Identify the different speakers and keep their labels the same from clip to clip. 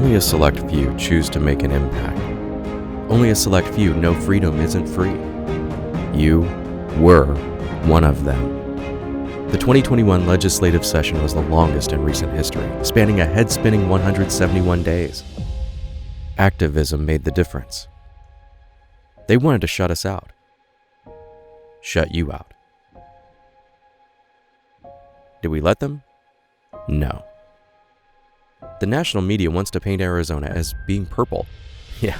Speaker 1: Only a select few choose to make an impact. Only a select few know freedom isn't free. You were one of them. The 2021 legislative session was the longest in recent history, spanning a head-spinning 171 days. Activism made the difference. They wanted to shut us out. Shut you out. Did we let them? No. The national media wants to paint Arizona as being purple. Yeah,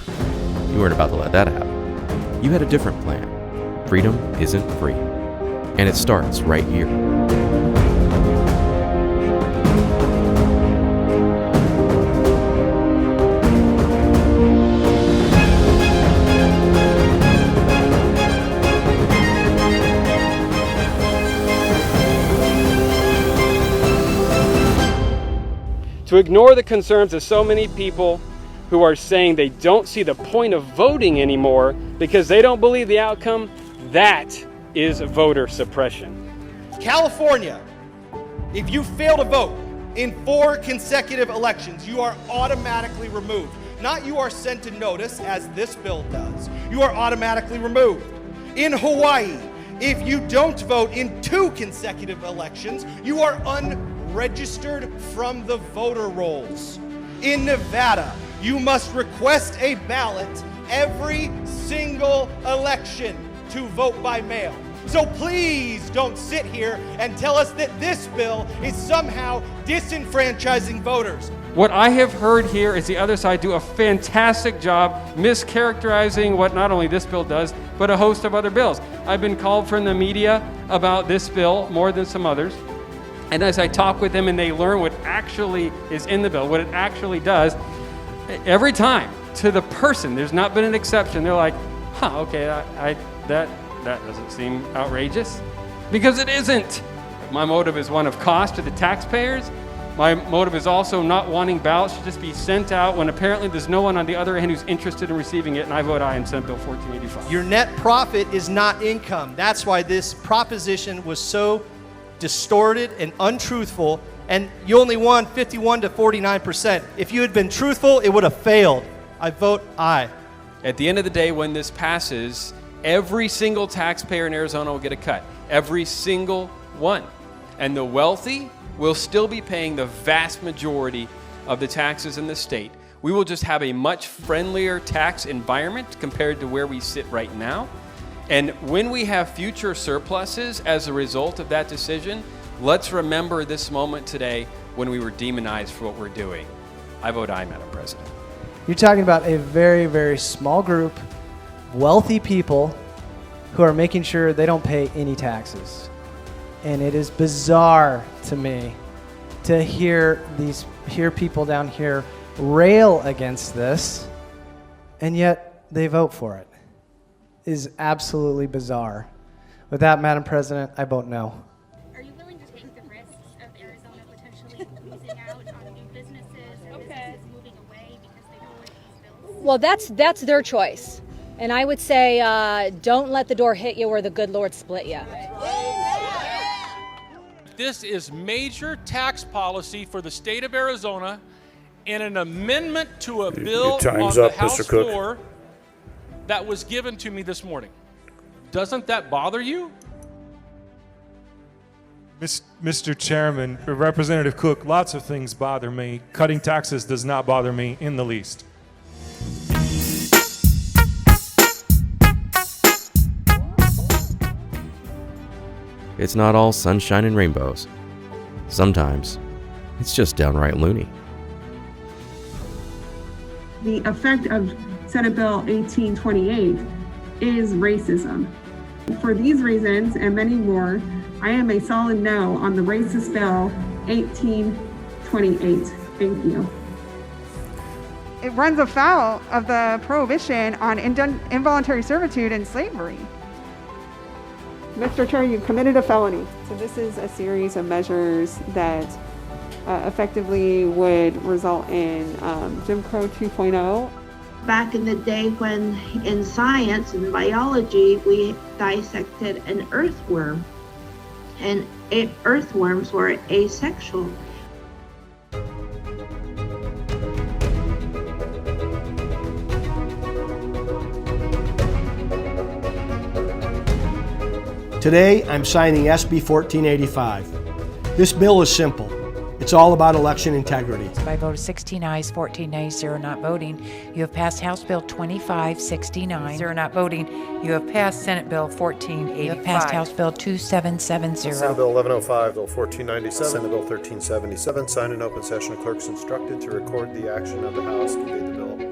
Speaker 1: you weren't about to let that happen. You had a different plan. Freedom isn't free. And it starts right here.
Speaker 2: To ignore the concerns of so many people who are saying they don't see the point of voting anymore because they don't believe the outcome, that is voter suppression.
Speaker 3: California, if you fail to vote in 4 consecutive elections, you are automatically removed. Not you are sent to notice, as this bill does. You are automatically removed. In Hawaii, if you don't vote in 2 consecutive elections, you are unregistered from the voter rolls. In Nevada, you must request a ballot every single election to vote by mail. So please don't sit here and tell us that this bill is somehow disenfranchising voters.
Speaker 2: What I have heard here is the other side do a fantastic job mischaracterizing what not only this bill does, but a host of other bills. I've been called from the media about this bill more than some others. And as I talk with them and they learn what actually is in the bill, what it actually does, every time to the person, there's not been an exception, they're like, okay, that doesn't seem outrageous. Because it isn't. My motive is one of cost to the taxpayers. My motive is also not wanting ballots to just be sent out when apparently there's no one on the other end who's interested in receiving it, and I vote aye in Senate Bill 1485.
Speaker 3: Your net profit is not income. That's why this proposition was so distorted and untruthful, and you only won 51 to 49%. If you had been truthful, it would have failed. I vote aye.
Speaker 4: At the end of the day, when this passes, every single taxpayer in Arizona will get a cut. Every single one. And the wealthy will still be paying the vast majority of the taxes in the state. We will just have a much friendlier tax environment compared to where we sit right now. And when we have future surpluses as a result of that decision, let's remember this moment today when we were demonized for what we're doing. I vote aye, Madam President.
Speaker 5: You're talking about a very, very small group, wealthy people who are making sure they don't pay any taxes. And it is bizarre to me to hear people down here rail against this, and yet they vote for it. It is absolutely bizarre. With that, Madam President, I vote no.
Speaker 6: Are you willing to take the risks of Arizona potentially losing out on new businesses and businesses moving away because they don't like these bills?
Speaker 7: Well, that's their choice. And I would say don't let the door hit you where the good Lord split you.
Speaker 8: This is major tax policy for the state of Arizona and an amendment to a bill on the House floor that was given to me this morning. Doesn't that bother you?
Speaker 9: Mr. Chairman, Representative Cook, lots of things bother me. Cutting taxes does not bother me in the least.
Speaker 1: It's not all sunshine and rainbows. Sometimes, it's just downright loony.
Speaker 10: The effect of Senate Bill 1828 is racism. For these reasons and many more, I am a solid no on the racist bill 1828. Thank you.
Speaker 11: It runs afoul of the prohibition on involuntary servitude and slavery. Mr. Chair, you committed a felony. So this is a series of measures that effectively would result in Jim Crow 2.0.
Speaker 12: Back in the day when in science and biology we dissected an earthworm, and earthworms were asexual.
Speaker 13: Today, I'm signing SB 1485. This bill is simple. It's all about election integrity.
Speaker 14: By a vote of 16 ayes, 14 nays, 0 not voting, you have passed House Bill 2569. 0 not voting, you have passed Senate Bill 1485. You have passed House Bill 2770.
Speaker 15: Senate Bill 1105, Bill 1497, Senate Bill 1377. Signed in open session. Clerk's instructed to record the action of the House. Convey the bill